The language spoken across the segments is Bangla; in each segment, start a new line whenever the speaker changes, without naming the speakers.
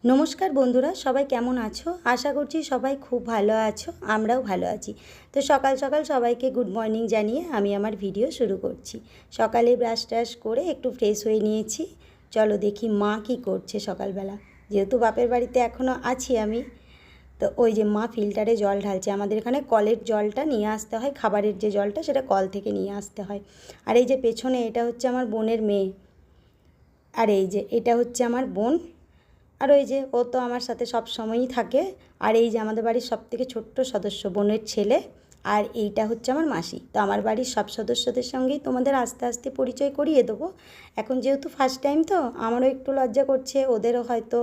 নমস্কার বন্ধুরা, সবাই কেমন আছো? আশা করছি সবাই খুব ভালো আছো, আমরাও ভালো আছি। তো সকাল সকাল সবাইকে গুড মর্নিং জানিয়ে আমি আমার ভিডিও শুরু করছি। সকালে ব্রাশ ট্রাশ করে একটু ফ্রেশ হয়ে নিয়েছি। চলো দেখি মা কি করছে সকালবেলা। যেহেতু বাপের বাড়িতে এখনও আছি আমি, তো ওই যে মা ফিল্টারে জল ঢালছে। আমাদের এখানে কলের জলটা নিয়ে আসতে হয়, খাবারের যে জলটা সেটা কল থেকে নিয়ে আসতে হয়। আর এই যে পেছনে এটা হচ্ছে আমার বোনের মেয়ে, আর এই যে এটা হচ্ছে আমার বোন। আর ওই যে ও তো আমার সাথে সব সময়ই থাকে। আর এই যে আমাদের বাড়ির সবথেকে ছোট্ট সদস্য বোনের ছেলে। আর এইটা হচ্ছে আমার মাসি। তো আমার বাড়ির সব সদস্যদের সঙ্গেই তোমাদের আস্তে আস্তে পরিচয় করিয়ে দেবো। এখন যেহেতু ফার্স্ট টাইম, তো আমারও একটু লজ্জা করছে, ওদেরও হয়তো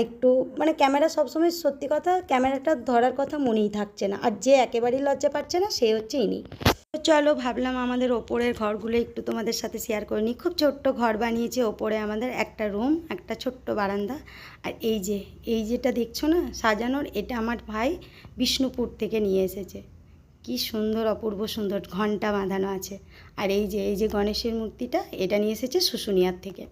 একটু, মানে ক্যামেরা সবসময়, সত্যি কথা ক্যামেরাটা ধরার কথা মনেই থাকছে না। আর যে একেবারেই লজ্জা পাচ্ছে না সে হচ্ছে ইনি। তো চলো ভাবলাম আমাদের ওপরের ঘরগুলো একটু তোমাদের সাথে শেয়ার করে নিই। খুব ছোট্ট ঘর বানিয়েছে ওপরে, আমাদের একটা রুম, একটা ছোট্ট বারান্দা। আর এই যেটা দেখছো না সাজানোর, এটা আমার ভাই বিষ্ণুপুর থেকে নিয়ে এসেছে। কি সুন্দর, অপূর্ব সুন্দর ঘণ্টা বাঁধানো আছে। আর এই যে গণেশের মূর্তিটা, এটা নিয়ে এসেছে শুশুনিয়ার থেকে।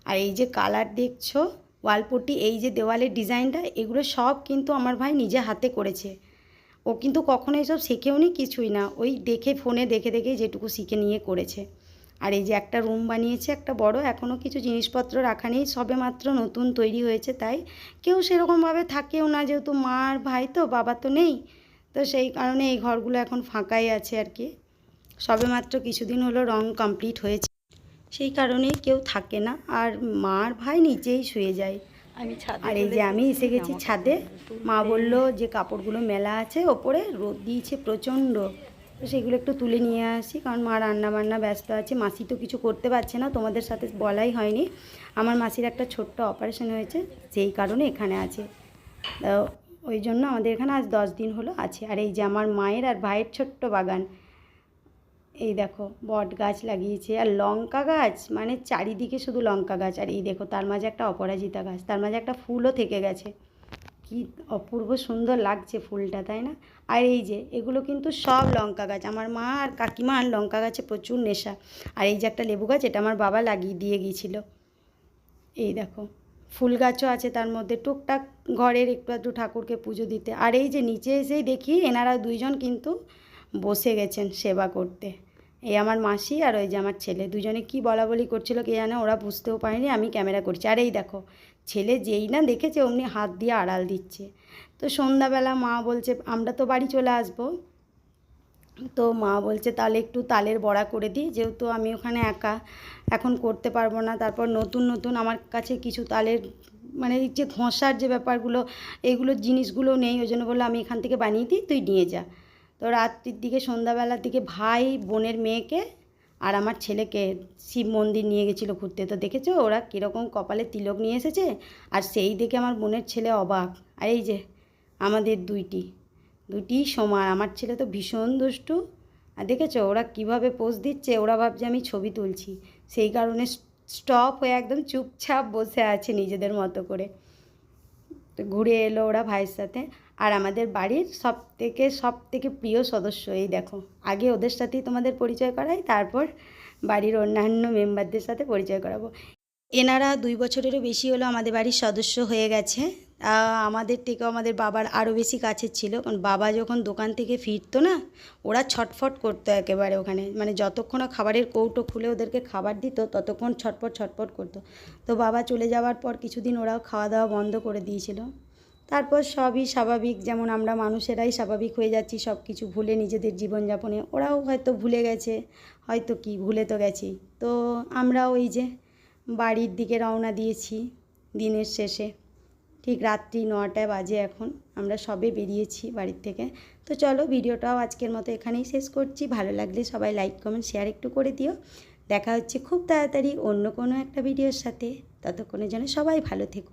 আর এই যে কালার দেখছো, ওয়ালপট্টি, এই যে দেওয়ালের ডিজাইনটা, এগুলো সব কিন্তু আমার ভাই নিজে হাতে করেছে। ও কিন্তু কখনো এসব শেখেও নি, কিছুই না, ওই দেখে ফোনে দেখে দেখে যেটুকু শিখে নিয়ে করেছে। আর এই যে একটা রুম বানিয়েছে, একটা বড়, এখনও কিছু জিনিসপত্র রাখা নেই, সবে মাত্র নতুন তৈরি হয়েছে, তাই কেউ সেরকমভাবে থাকেও না, যেহেতু মা আর ভাই, তো বাবা তো নেই। তো সেই কারণে এই ঘরগুলো এখন ফাঁকাই আছে আর কি। সবে মাত্র কিছুদিন হলো রং কমপ্লিট হয়েছে, সেই কারণেই কেউ থাকে না। আর মা আর ভাই নিচেই শুয়ে যায়। আর এই যে আমি এসে গেছি ছাদে। মা বলল যে কাপড়গুলো মেলা আছে ওপরে, রোদ দিয়েছে প্রচণ্ড, তো সেগুলো একটু তুলে নিয়ে আসি, কারণ মা রান্না বান্না ব্যস্ত আছে। মাসি তো কিছু করতে পারছে না, তোমাদের সাথে বলাই হয়নি, আমার মাসির একটা ছোট্ট অপারেশন হয়েছে, সেই কারণে এখানে আছে। ওই জন্য আমাদের এখানে আজ 10 দিন হলো আছে। আর এই যে আমার মায়ের আর ভাইয়ের ছোট্ট বাগান, এই দেখো বট গাছ লাগিয়েছে, আর লঙ্কা গাছ, মানে চারিদিকে শুধু লঙ্কা গাছ। আর এই দেখো তার মাঝে একটা অপরাজিতা গাছ, তার মাঝে একটা ফুলও থেকে গেছে। কি অপূর্ব সুন্দর লাগছে ফুলটা, তাই না? আর এই যে এগুলো কিন্তু সব লঙ্কা গাছ। আমার মা আর কাকিমা আর লঙ্কা গাছে প্রচুর নেশা। আর এই যে একটা লেবু গাছ, এটা আমার বাবা লাগিয়ে দিয়ে গিয়েছিল। এই দেখো ফুল গাছও আছে তার মধ্যে, টুকটাক ঘরের একটু একটু ঠাকুরকে পুজো দিতে। আর এই যে নিচে এসেই দেখি এনারা দুইজন কিন্তু বসে গেছেন সেবা করতে। এই আমার মাসি আর ওই যে আমার ছেলে, দুজনে কি বলা বলি করছিল কে জানে, ওরা বুঝতেও পারেনি আমি ক্যামেরা করছি। আর এই দেখো ছেলে যেই না দেখেছে অমনি হাত দিয়ে আড়াল দিচ্ছে। তো সন্ধ্যাবেলা মা বলছে আমরা তো বাড়ি চলে আসবো, তো মা বলছে তাহলে একটু তালের বড়া করে দিই, যেহেতু আমি ওখানে একা এখন করতে পারবো না। তারপর নতুন নতুন আমার কাছে কিছু তালের, মানে এই যে ঘষার যে ব্যাপারগুলো, এইগুলো জিনিসগুলো নেই, ওই জন্য বললো আমি এখান থেকে বানিয়ে দিই, তুই নিয়ে যা। তো রাত্রির দিকে, সন্ধ্যাবেলার দিকে ভাই বোনের মেয়েকে আর আমার ছেলেকে শিব মন্দির নিয়ে গেছিলো ঘুরতে। তো দেখেছো ওরা কীরকম কপালে তিলক নিয়ে এসেছে, আর সেই দেখে আমার বোনের ছেলে অবাক। আর এই যে আমাদের দুটি সমান, আমার ছেলে তো ভীষণ দুষ্টু। আর দেখেছো ওরা কিভাবে পোজ দিচ্ছে, ওরা ভাবছে আমি ছবি তুলছি, সেই কারণে স্টপ হয়ে একদম চুপচাপ বসে আছে নিজেদের মতো করে। তো ঘুরে এলো ওরা ভাইয়ের সাথে। আর আমাদের বাড়ির সব থেকে প্রিয় সদস্য, এই দেখো, আগে ওদের সাথেই তোমাদের পরিচয় করাই, তারপর বাড়ির অন্যান্য মেম্বারদের সাথে পরিচয় করাবো। এনারা 2 বছরেরও বেশি হলো আমাদের বাড়ির সদস্য হয়ে গেছে। আমাদের থেকেও আমাদের বাবার আরও বেশি কাছের ছিল, কারণ বাবা যখন দোকান থেকে ফিরতো না, ওরা ছটফট করতো একেবারে ওখানে, মানে যতক্ষণ খাবারের কৌটো খুলে ওদেরকে খাবার দিত ততক্ষণ ছটফট ছটফট করতো। তো বাবা চলে যাওয়ার পর কিছুদিন ওরাও খাওয়া দাওয়া বন্ধ করে দিয়েছিল। তারপর সবই স্বাভাবিক, যেমন আমরা মানুষেরাই স্বাভাবিক হয়ে যাচ্ছি সব কিছু ভুলে নিজেদের জীবনযাপনে, ওরাও হয়তো ভুলে গেছে, হয়তো কি ভুলে তো গেছি। তো আমরা ওই যে বাড়ির দিকে রওনা দিয়েছি দিনের শেষে, ঠিক রাত্রি 9টা বাজে এখন, আমরা সবে বেরিয়েছি বাড়ির থেকে। তো চলো ভিডিওটাও আজকের মতো এখানেই শেষ করছি। ভালো লাগলে সবাই লাইক কমেন্ট শেয়ার একটু করে দিও। দেখা হচ্ছে খুব তাড়াতাড়ি অন্য কোনো একটা ভিডিওর সাথে, ততক্ষণের জন্য সবাই ভালো থেকো।